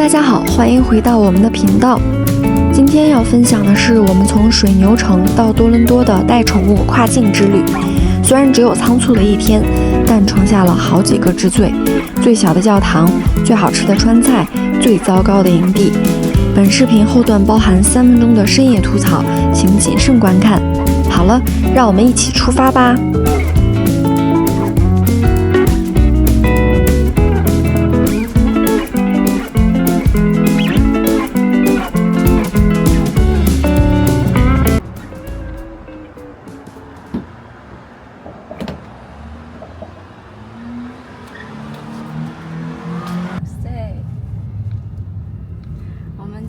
大家好，欢迎回到我们的频道。今天要分享的是我们从水牛城到多伦多的带宠物跨境之旅。虽然只有仓促的一天，但创下了好几个之最：最小的教堂、最好吃的川菜、最糟糕的营地。本视频后段包含3分钟的深夜吐槽，请谨慎观看。好了，让我们一起出发吧。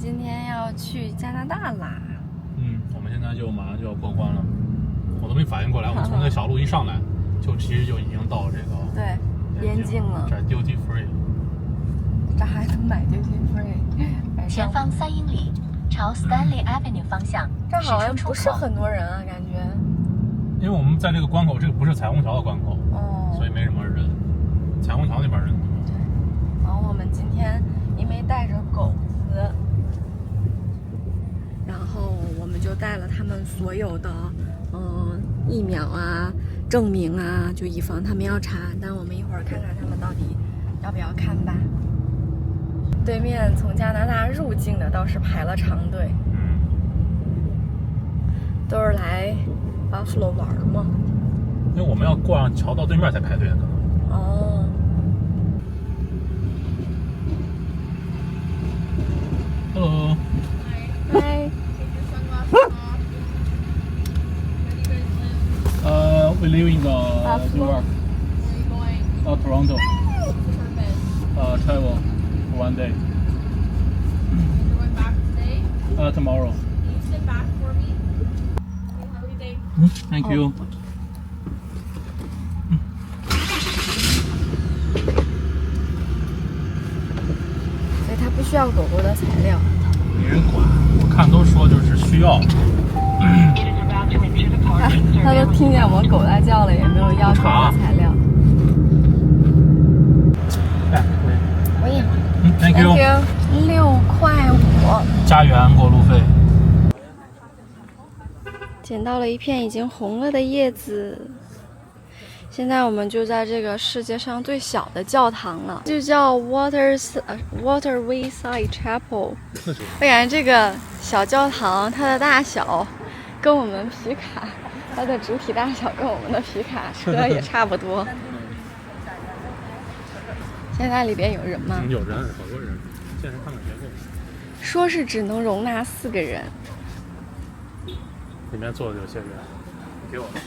今天要去加拿大啦！我们现在马上就要过关了，我都没反应过来，我从那小路一上来，其实就已经到这个边境了。这 duty free， 这还能买 duty free。前方3英里，朝 Stanley Avenue 方向。这好像不是很多人啊，感觉。因为我们在这个关口，这个不是彩虹桥的关口，所以没什么人。彩虹桥那边人多。对。然后我们今天因为带着狗子。然后我们就带了他们所有的疫苗啊、证明啊，就以防他们要查。但我们一会儿看看他们到底要不要看吧。对面从加拿大入境的倒是排了长队，都是来 Buffalo 玩吗？因为我们要过上桥到对面才排队的可能。哦。Hello。Hi. We live in the New York. Where are you going? Toronto. Purpose. Travel for 1 day. You're going back today? Tomorrow. Can you sit back for me? Okay, have a good day. Thank you. 所以它不需要狗狗的材料。没人管，我看都说就是需要。他都听见我狗在叫了，也没有要狗的材料。喂，Thank you。6块5。家园过路费。捡到了一片已经红了的叶子。现在我们就在这个世界上最小的教堂了，就叫 Waterwayside Chapel。我感觉这个小教堂它的大小跟我们皮卡，它的主体大小跟我们的皮卡车也差不多。现在里边有人吗？有人，好多人。健身看看结构。说是只能容纳4个人。里面坐的有些人，给我来。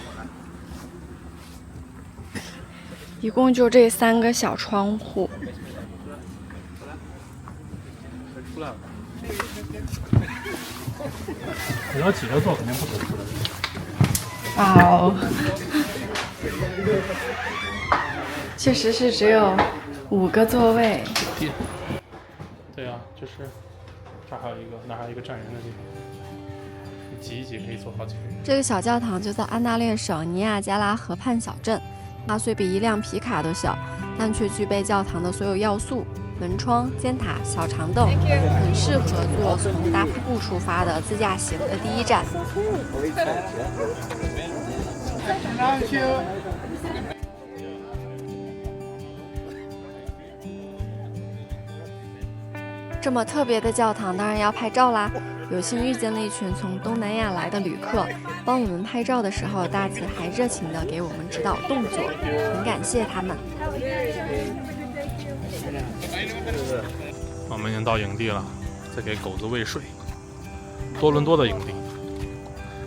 一共就这3个小窗户。出来了。你要挤着坐肯定不合适的。哇哦！确实是只有5个座位。对啊，就是这还有一个，那还有一个站人的地方，你挤一挤可以坐好几个人。这个小教堂就在安大略省尼亚加拉河畔小镇，它虽比一辆皮卡都小，但却具备教堂的所有要素：门窗、尖塔、小长凳，很适合做从大瀑布出发的自驾行的第一站。这么特别的教堂，当然要拍照啦！有幸遇见了一群从东南亚来的旅客，帮我们拍照的时候，大姐还热情地给我们指导动作，很感谢他们。我们已经到营地了，在给狗子喂水。多伦多的营地，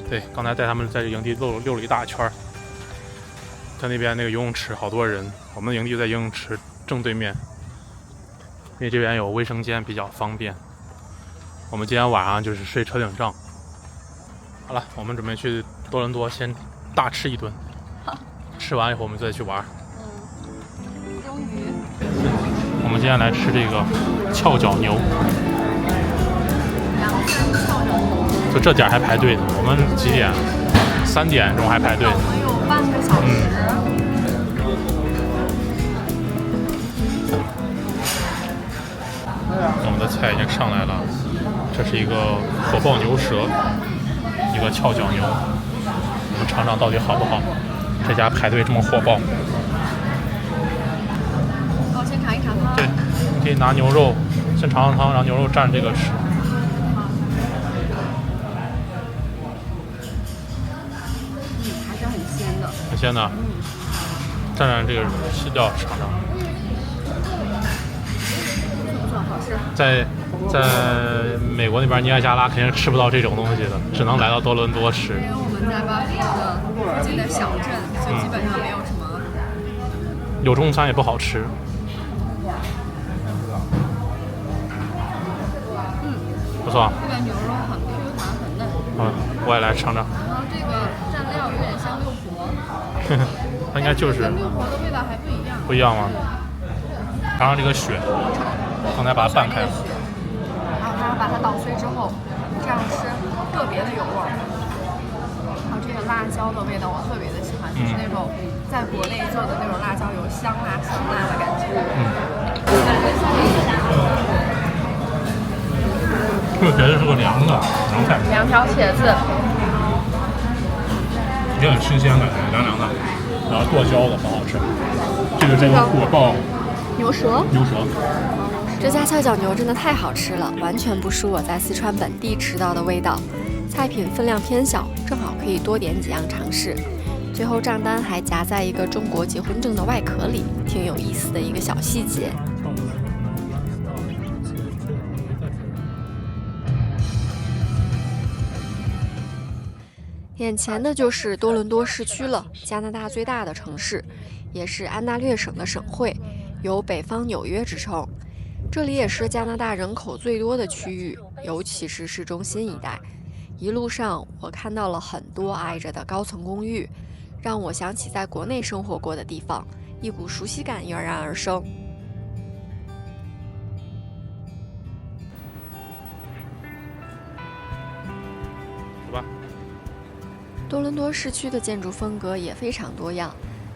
对，刚才带他们在这营地溜了一大圈。在那边那个游泳池好多人，我们的营地在游泳池正对面，因为这边有卫生间比较方便。我们今天晚上就是睡车顶帐。好了，我们准备去多伦多先大吃一顿，吃完以后我们再去玩。终于。我们今天来吃这个翘脚牛。就这点还排队呢，我们几点？3点钟还排队。我有半个小时。我们的菜已经上来了，这是一个火爆牛舌，一个翘脚牛，我们尝尝到底好不好？这家排队这么火爆。我先尝一尝汤。对，可以拿牛肉先尝尝汤，然后牛肉蘸这个吃。还是很鲜的。很鲜的。蘸蘸这个西料尝尝。不错，好吃。在美国那边尼亚加拉肯定是吃不到这种东西的，只能来到多伦多吃。因为我们在巴黎的附近的小镇，所以基本上没有什么。有中餐也不好吃。不错。这个牛肉很 Q 弹很嫩。我也来尝尝。然后这个蘸料有点像六婆。它应该就是。跟六婆的味道还不一样。不一样吗？尝尝这个血，刚才把它拌开。然后把它捣碎之后，这样吃特别的有味儿。还有这个辣椒的味道，我特别的喜欢，就是那种在国内做的那种辣椒油，香辣香辣的感觉。这个茄子是个凉的凉菜，两条茄子，也很新鲜感觉，凉凉的，然后剁椒的很好吃。这个火爆牛舌。这家翘脚牛真的太好吃了，完全不输我在四川本地吃到的味道。菜品分量偏小，正好可以多点几样尝试。最后账单还夹在一个中国结婚证的外壳里，挺有意思的一个小细节。眼前的就是多伦多市区了，加拿大最大的城市，也是安大略省的省会，有北方纽约之称。这里也是加拿大人口最多的区域，尤其是市中心一带。一路上我看到了很多挨着的高层公寓，让我想起在国内生活过的地方，一股熟悉感油然而生。走吧。多伦多市区的建筑风格也非常多样，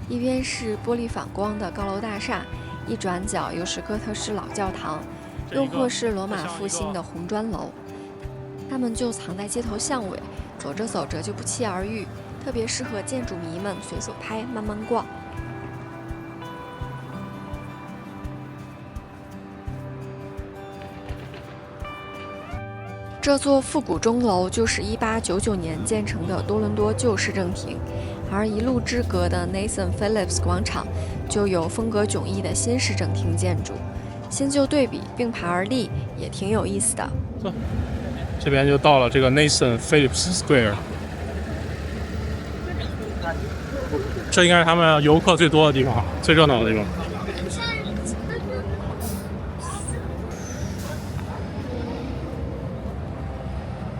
一边是玻璃反光的高楼大厦，一转角又是哥特式老教堂，又或是罗马复兴的红砖楼。它们就藏在街头巷尾，走着走着就不期而遇，特别适合建筑迷们随手拍、慢慢逛。这座复古钟楼就是1899年建成的多伦多旧市政厅，而一路之隔的 Nathan Phillips 广场就有风格迥异的新市政厅建筑，新旧对比并排而立，也挺有意思的。这边就到了这个 Nathan Phillips Square， 这应该是他们游客最多的地方，最热闹的地方。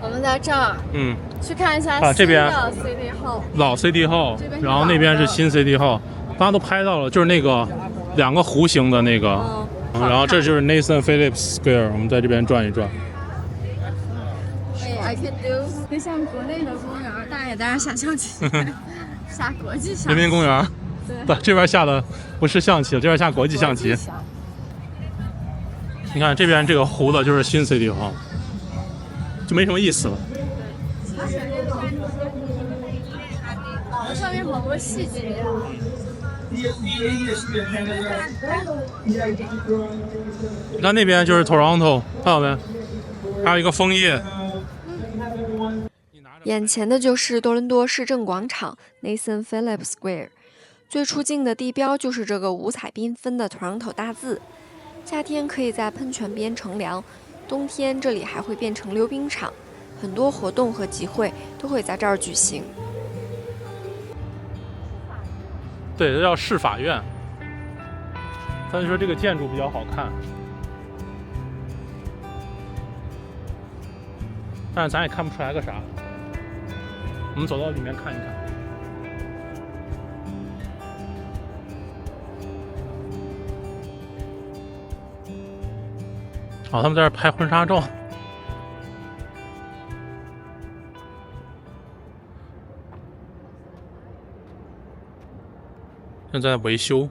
我们在这儿，去看一下这边 City Hall， 老 City Hall， 然后那边是新 City Hall， 刚刚都拍到了，就是那个两个弧形的那个，然后这就是 Nathan Phillips Square， 我们在这边转一转。I can do， 就像国内的公园，大家也带着下象棋，下国际象棋。人民公园，对，这边下的不是象棋，这边下国际象棋。你看这边这个湖的就是新 City Hall， 就没什么意思了。上面好多细节。你看那边就是 Toronto， 看到没？还有一个枫叶。眼前的就是多伦多市政广场 Nathan Phillips Square， 最出镜的地标就是这个五彩缤纷的 Toronto 大字。夏天可以在喷泉边乘凉，冬天这里还会变成溜冰场，很多活动和集会都会在这儿举行。对，这叫市法院。但是说这个建筑比较好看，但是咱也看不出来个啥。我们走到里面看一看。哦，他们在这儿拍婚纱照。正在维修。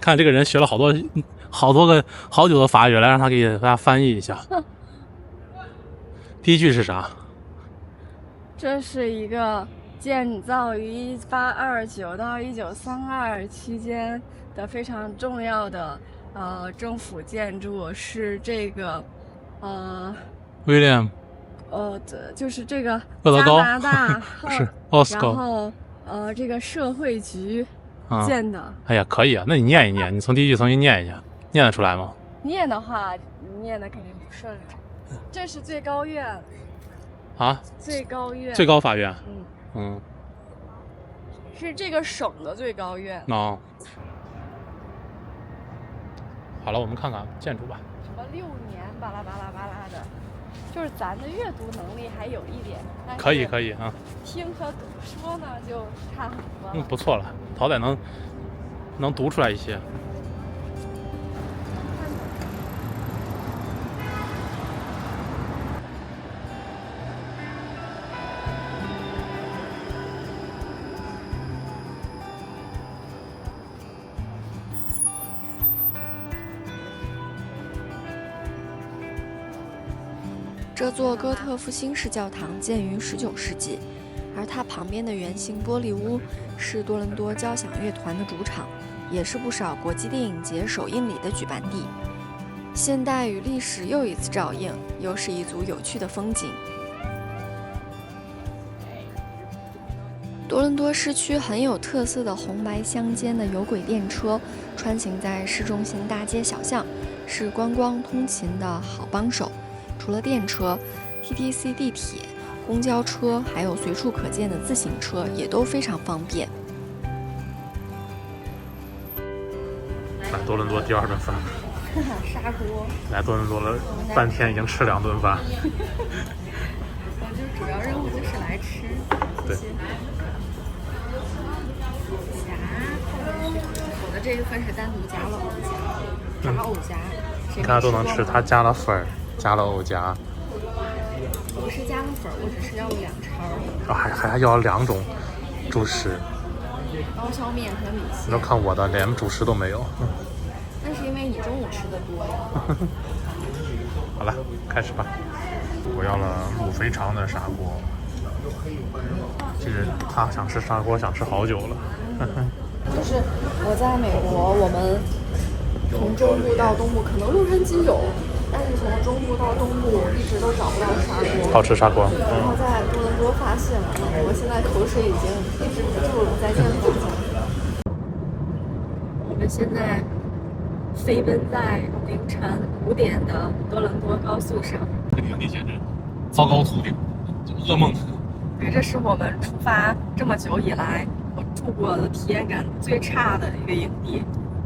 看这个人学了好久的法语，来让他给大家翻译一下。第一句是啥？这是一个建造于1829到1932期间的非常重要的政府建筑，是这个William 就是这个乐德高加拿大是 Oscar， 然后这个社会局建的。哎呀，可以啊，那你念一念，你从第一句重新念一下，念得出来吗？念的话，念的肯定不顺利。这是最高院啊？最高院。最高法院。嗯，是这个省的最高院。哦。好了，我们看看建筑吧。什么6年巴拉巴拉巴拉的，就是咱的阅读能力还有一点。可以啊。听和读说呢就差很多了。不错了，好歹能读出来一些。这座哥特复兴式教堂建于19世纪，而它旁边的圆形玻璃屋是多伦多交响乐团的主场，也是不少国际电影节首映礼的举办地。现代与历史又一次照应，又是一组有趣的风景。多伦多市区很有特色的红白相间的有轨电车穿行在市中心大街小巷，是观光通勤的好帮手。除了电车 ，TTC 地铁、公交车，还有随处可见的自行车也都非常方便。来多伦多第2顿饭，砂锅。来多伦多了半天，已经吃2顿饭。我就主要任务就是来吃。对。夹，我的这一份是单独加了藕夹，炸藕夹。你看都能吃，他加了粉儿，加了藕夹。不是加了粉，我只是要了2叉。还要2种主食。刀削面和米线。你都看我的，连主食都没有。那是因为你中午吃的多呀。好了，开始吧。我要了卤肥肠的砂锅。其实他想吃砂锅，想吃好久了。就是我在美国，我们从中部到东部，可能洛杉矶有，但是从中部到东部一直都找不到砂锅。好吃砂锅。然后在多伦多发现了，我现在口水已经一直不住了，再见大家。我们现在飞奔在凌晨5点的多伦多高速上。这个营地简直糟糕透顶，噩梦。对，这是我们出发这么久以来我住过的体验感最差的一个营地。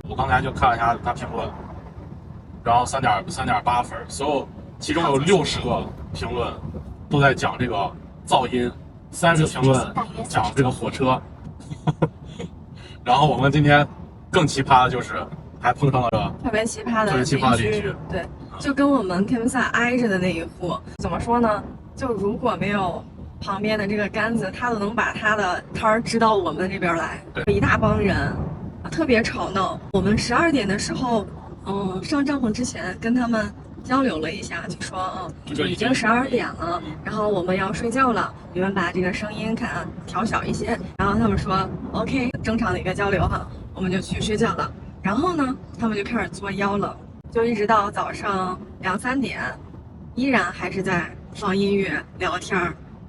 我刚才就看了一下他评论，然后3.8分，其中有60个评论都在讲这个噪音，30个评论讲这个火车。然后我们今天更奇葩的就是还碰上了特别奇葩的邻居，对，就跟我们 campsite 挨着的那一户，怎么说呢？就如果没有旁边的这个杆子，他都能把他的摊儿支到我们这边来，一大帮人，特别吵闹。我们12点的时候，上帐篷之前跟他们交流了一下，就说已经12点了，然后我们要睡觉了，你们把这个声音看调小一些。然后他们说 OK， 正常的一个交流哈，我们就去睡觉了。然后呢，他们就开始作妖了，就一直到早上2、3点，依然还是在放音乐、聊天，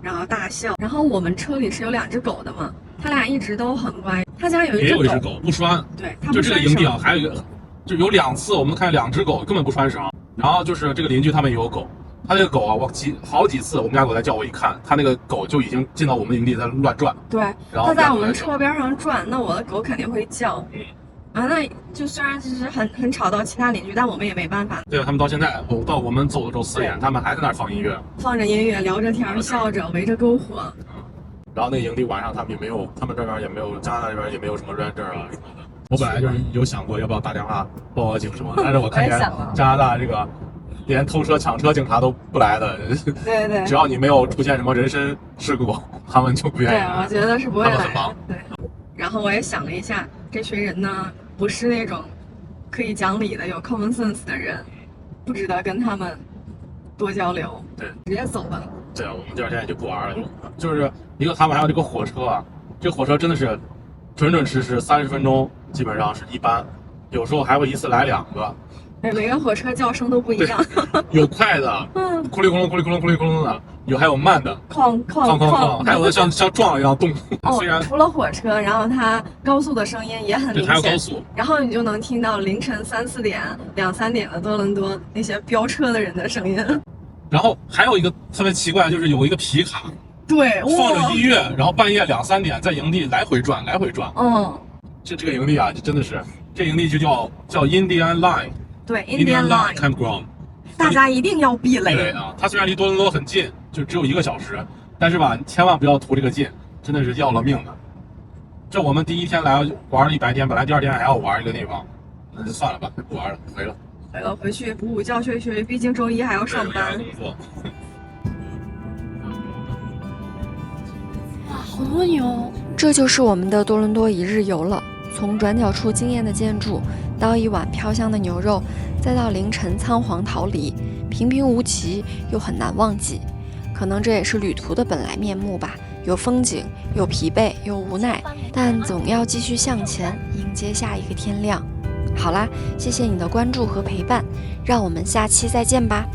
然后大笑。然后我们车里是有2只狗的嘛，他俩一直都很乖。他家有一只狗不拴，对，就这个营地啊，还有一个，就有2次我们看2只狗根本不拴绳。然后就是这个邻居他们也有狗，他那个狗啊，我好几次我们家狗在叫，我一看，他那个狗就已经进到我们营地在乱转。对，它在我们车边上转，那我的狗肯定会叫。那就虽然就是很吵到其他邻居，但我们也没办法。对，他们到现在，到我们走的时候4点，他们还在那儿放音乐，放着音乐，聊着天，笑着，围着篝火。然后那个营地晚上他们也没有，他们这边也没有，加拿大这边也没有什么 ranger 啊什么的。我本来就是有想过要不要打电话报个警什么的，但是我看见加拿大这个连偷车抢车警察都不来的，对对，只要你没有出现什么人身事故，他们就不愿意来。对，我觉得是不会来。他们很忙。对。然后我也想了一下，这群人呢不是那种可以讲理的、有 common sense 的人，不值得跟他们多交流。对，直接走吧。对，我们第二天也就不玩了。就是一个他们还有这个火车啊，这个火车真的是准准时时30分钟，基本上是一班，有时候还会一次来2个。对，每个火车叫声都不一样。有快的，咕哩咕隆咕哩咕隆咕哩咕隆的，还有慢的，哐哐哐，还有的像撞一样动。虽然除了火车，然后它高速的声音也很明显。它有高速，然后你就能听到凌晨3、4点、2、3点的多伦多那些飙车的人的声音。然后还有一个特别奇怪，就是有一个皮卡，对，放着音乐，然后半夜2、3点在营地来回转。这个营地啊，真的是，这营地就叫 Indian Line。对 ，Indian Line Campground， 大家一定要避雷。对啊，它虽然离多伦多很近，就只有1个小时，但是吧，你千万不要图这个近，真的是要了命的。这我们第一天来玩了一白天，本来第2天还要玩一个地方，那就算了吧，不玩了，回去补午觉睡睡，毕竟周一还要上班。哇，好多牛！这就是我们的多伦多一日游了。从转角处惊艳的建筑，到一碗飘香的牛肉，再到凌晨仓皇逃离，平平无奇又很难忘记。可能这也是旅途的本来面目吧，有风景，有疲惫，有无奈，但总要继续向前，迎接下一个天亮。好啦，谢谢你的关注和陪伴，让我们下期再见吧。